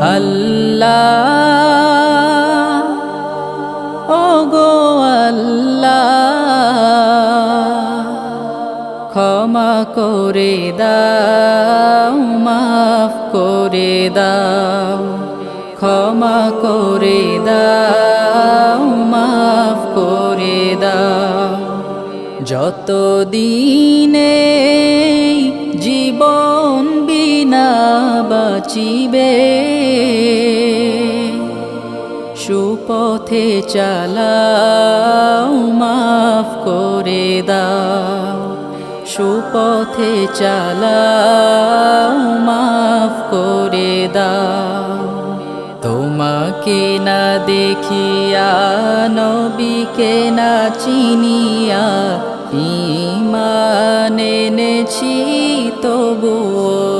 আল্লাহ ওগো আল্লাহ ক্ষমা করে দাও মাফ করে দাও ক্ষমা করে দাও মাফ করে দাও যত দিনে জীবন বিনা বাঁচিবে সুপথে চালাও মাফ করে দাও সুপথে চালাও মাফ করে দাও তোমাকে না দেখিয়া নবীকে না চিনিয়া ঈমান এনেছি তবুও